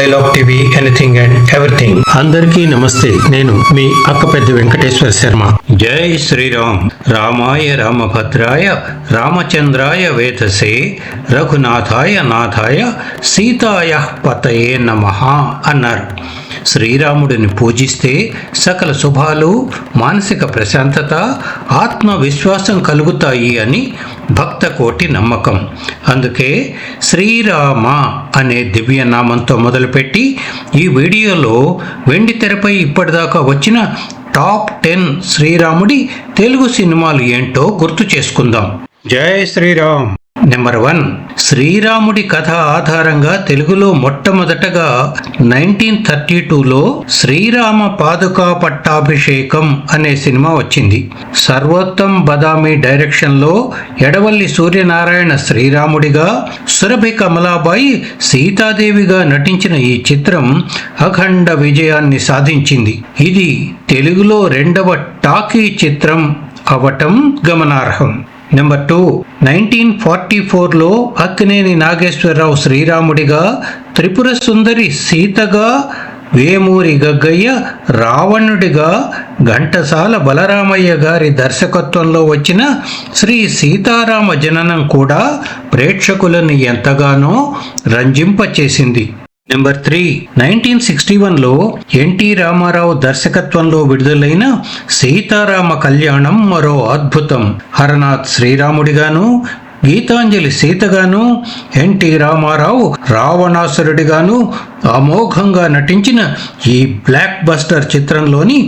Dialogue TV anything and everything. అందరికీ నమస్తే. నేను మీ అక్కపెద్ది వెంకటేశ్వర శర్మ. జై శ్రీరామ్. రామాయ రామభద్రాయ రామచంద్రాయ వేదసే రఘునాథాయ నాథాయ సీతాయ పతయే నమః అన్నారు. శ్రీరాముడిని పూజిస్తే సకల శుభాలు, మానసిక ప్రశాంతత, ఆత్మవిశ్వాసం కలుగుతాయి అని భక్త కోటి నమ్మకం. అందుకే శ్రీరామ అనే దివ్య నామంతో మొదలుపెట్టి ఈ వీడియోలో వెండి తెరపై ఇప్పటిదాకా వచ్చిన టాప్ 10 శ్రీరాముడి తెలుగు సినిమాలు ఏంటో గుర్తు చేసుకుందాం. జై శ్రీరామ్. నెంబర్ 1, శ్రీరాముడి కథ ఆధారంగా తెలుగులో మొట్టమొదటగా 1932లో శ్రీరామ పాదుకా పట్టాభిషేకం అనే సినిమా వచ్చింది. సర్వోత్తమ్ బదామి డైరెక్షన్లో ఎడవల్లి సూర్యనారాయణ శ్రీరాముడిగా, సురభి కమలాబాయి సీతాదేవిగా నటించిన ఈ చిత్రం అఖండ విజయాన్ని సాధించింది. ఇది తెలుగులో 2వ టాకీ చిత్రం అవటం గమనార్హం. నెంబర్ 2, 1944లో అక్కినేని నాగేశ్వరరావు శ్రీరాముడిగా, త్రిపుర సుందరి సీతగా, వేమూరి గగ్గయ్య రావణుడిగా, ఘంటసాల బలరామయ్య గారి దర్శకత్వంలో వచ్చిన శ్రీ సీతారామ జననం కూడా ప్రేక్షకులను ఎంతగానో రంజింపచేసింది. నెంబర్ 3, 1961లో ఎన్టీ రామారావు దర్శకత్వంలో విడుదలైన సీతారామ కళ్యాణం మరో అద్భుతం. హరనాథ్ శ్రీరాముడిగాను, గీతాంజలి సీతగాను, ఎన్టీ రామారావు రావణాసురుడిగాను అమోఘంగా నటించిన ఈ బ్లాక్ బస్టర్ చిత్రంలోని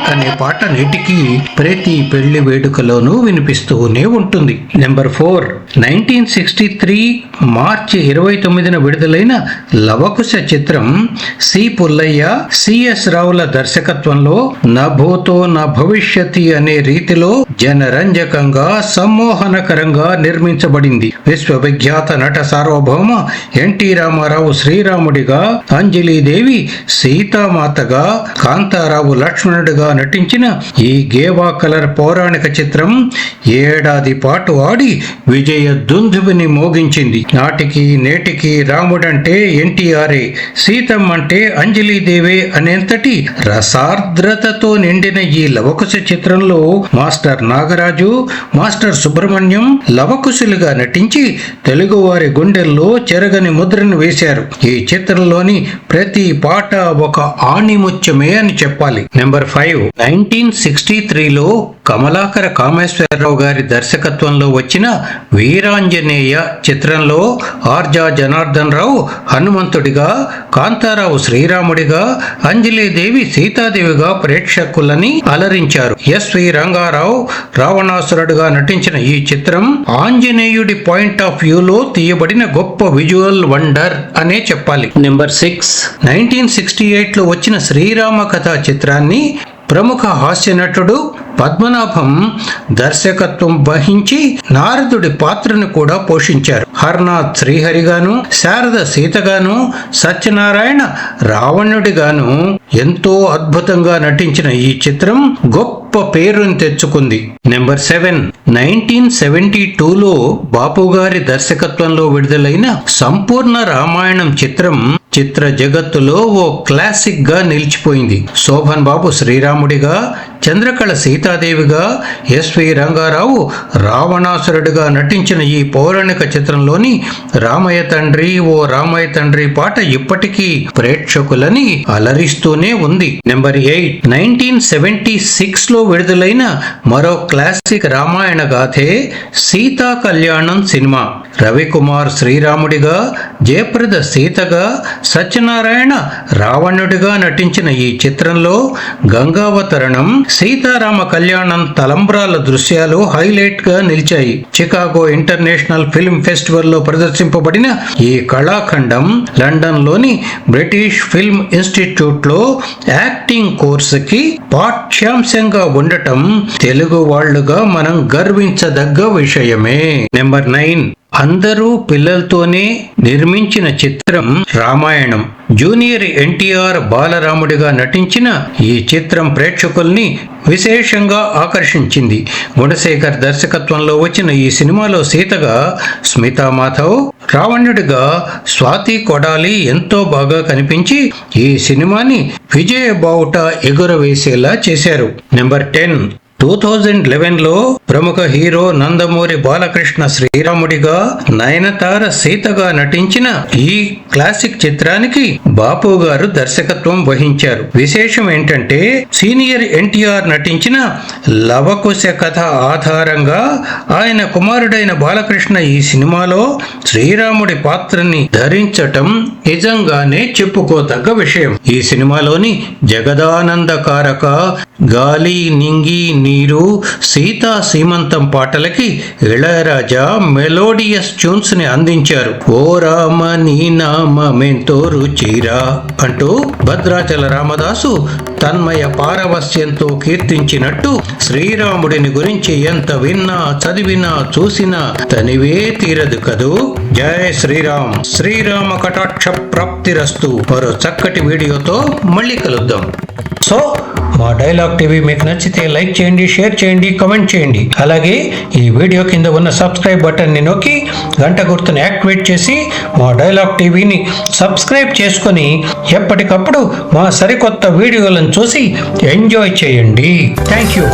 అనే పాట నేటికి ప్రతి పెళ్లి వేడుకలోనూ వినిపిస్తూనే ఉంటుంది. నెంబర్ 4, 1963 మార్చి 29న విడుదలైన లవకుశ చిత్రం సి పుల్లయ్య, సిఎస్ రావుల దర్శకత్వంలో నభూతో న భవిష్యతి అనే రీతిలో జనరంజకంగా, సమ్మోహనకరంగా నిర్మించబడింది. విశ్వవిఖ్యాత నట సార్వభౌమ ఎన్టీ రామారావు శ్రీరాముడిగా, అంజలీదేవి సీతామాతగా, కాంతారావు లక్ష్మణుడిగా నటించిన ఈ గేవా కలర్ పౌరాణిక చిత్రం ఏడాది పాటు ఆడి విజయ దుందుబిని మోగించింది. నాటికి నేటికి రాముడంటే ఎన్టీఆర్ఏ, సీతమ్మ అంటే అంజలీదేవే అనేంతటి రసార్ద్రతతో నిండిన ఈ లవకుశ చిత్రంలో మాస్టర్ నాగరాజు, మాస్టర్ సుబ్రహ్మణ్యం లవకుశులుగా నటించి తెలుగువారి గుండెల్లో చెరగని ముద్రను వేశారు. ఈ చిత్రంలోని ప్రతి పాట ఒక ఆణిముత్యమే అని చెప్పాలి. నెంబర్ 5, 1963లో కమలాకర కామేశ్వరరావు గారి దర్శకత్వంలో వచ్చిన వీరాంజనేయ చిత్రంలో ఆర్జా జనార్దన్ రావు హనుమంతుడిగా, కాంతారావు శ్రీరాముడిగా, అంజలీదేవి సీతాదేవిగా ప్రేక్షకులని అలరించారు. ఎస్వి రంగారావు రావణాసురుడిగా నటించిన ఈ చిత్రం ఆంజనేయుడి పాయింట్ ఆఫ్ వ్యూలో తీయబడిన గొప్ప విజువల్ వండర్ అనే చెప్పాలి. నెంబర్ 6, 1968లో వచ్చిన శ్రీరామ కథా చిత్రాన్ని ప్రముఖ హాస్య నటుడు పద్మనాభం దర్శకత్వం వహించి నారదుడి పాత్రను కూడా పోషించారు. హర్నాథ్ శ్రీహరిగాను, శారద సీతగాను, సత్యనారాయణ రావణుడిగాను ఎంతో అద్భుతంగా నటించిన ఈ చిత్రం గొప్ప పేరును తెచ్చుకుంది. నెంబర్ 7, 1972లో బాపు గారి దర్శకత్వంలో విడుదలైన సంపూర్ణ రామాయణం చిత్రం చిత్ర జగత్తులో ఓ క్లాసిక్ గా నిలిచిపోయింది. శోభన్ బాబు శ్రీరాముడిగా, చంద్రకళ సీతాదేవిగా, ఎస్వి రంగారావు రావణాసురుడిగా నటించిన ఈ పౌరాణిక చిత్రంలోని రామయ్య తండ్రి ఓ రామయ్య తండ్రి పాట ఇప్పటికీ ప్రేక్షకులని అలరిస్తూనే ఉంది. నెంబర్ 8, 1976లో విడుదలైన మరో క్లాసిక్ రామాయణ గాథే సీతా కళ్యాణం సినిమా. రవికుమార్ శ్రీరాముడిగా, జయప్రద సీతగా, సత్యనారాయణ రావణుడిగా నటించిన ఈ చిత్రంలో గంగావతరణం, సీతారామ కళ్యాణం తలంబ్రాల దృశ్యాలు హైలైట్ గా నిలిచాయి. చికాగో ఇంటర్నేషనల్ ఫిల్మ్ ఫెస్టివల్ లో ప్రదర్శింపబడిన ఈ కళాఖండం లండన్ లోని బ్రిటిష్ ఫిల్మ్ ఇన్స్టిట్యూట్ లో యాక్టింగ్ కోర్సుకి పాఠ్యాంశంగా ఉండటం తెలుగు వాళ్ళుగా మనం గర్వించదగ్గ విషయమే. నెంబర్ 9, అందరూ పిల్లలతోనే నిర్మించిన చిత్రం రామాయణం. జూనియర్ ఎన్టీఆర్ బాలరాముడిగా నటించిన ఈ చిత్రం ప్రేక్షకుల్ని విశేషంగా ఆకర్షించింది. గుణశేఖర్ దర్శకత్వంలో వచ్చిన ఈ సినిమాలో సీతగా స్మితా మాధవ్, రావణుడిగా స్వాతి కొడాలి ఎంతో బాగా కనిపించి ఈ సినిమాని విజయ బావుట ఎగురవేసేలా చేశారు. నెంబర్ 10, 2011లో ప్రముఖ హీరో నందమూరి బాలకృష్ణ శ్రీరాముడిగా, నయనతార సీతగా నటించిన ఈ క్లాసిక్ చిత్రానికి బాపు గారు దర్శకత్వం వహించారు. విశేషం ఏంటంటే సీనియర్ ఎన్టీఆర్ నటించిన లవకుశ కథ ఆధారంగా ఆయన కుమారుడైన బాలకృష్ణ ఈ సినిమాలో శ్రీరాముడి పాత్రని ధరించటం నిజంగానే చెప్పుకోదగ్గ విషయం. ఈ సినిమాలోని జగదానందకారక, గాలి నింగి నీరు, సీతా సీమంతం పాటలకి ఇళయరాజా మెలోడియస్ ట్యూన్స్ ని అందించారు. ఓ రామ నీ నామెంతో రుచిరా అంటూ భద్రాచల రామదాసు తన్మయ పారవస్యంతో కీర్తించినట్టు శ్రీరాముడిని గురించి ఎంత విన్నా, చదివినా, చూసినా తనివే తీరదు కదూ. జై శ్రీరామ్. శ్రీరామ కటాక్ష ప్రాప్తిరస్తు. మరో చక్కటి వీడియోతో మళ్ళీ కలుద్దాం. సో మా డైలాగ్ టీవీ మీకు నచ్చితే లైక్ చేయండి, షేర్ చేయండి, కామెంట్ చేయండి. అలాగే ఈ వీడియో కింద ఉన్న సబ్స్క్రైబ్ బటన్ని నొక్కి గంట గుర్తుని యాక్టివేట్ చేసి మా డైలాగ్ టీవీని సబ్స్క్రైబ్ చేసుకొని ఎప్పటికప్పుడు మా సరికొత్త వీడియోలను చూసి ఎంజాయ్ చేయండి. Thank you.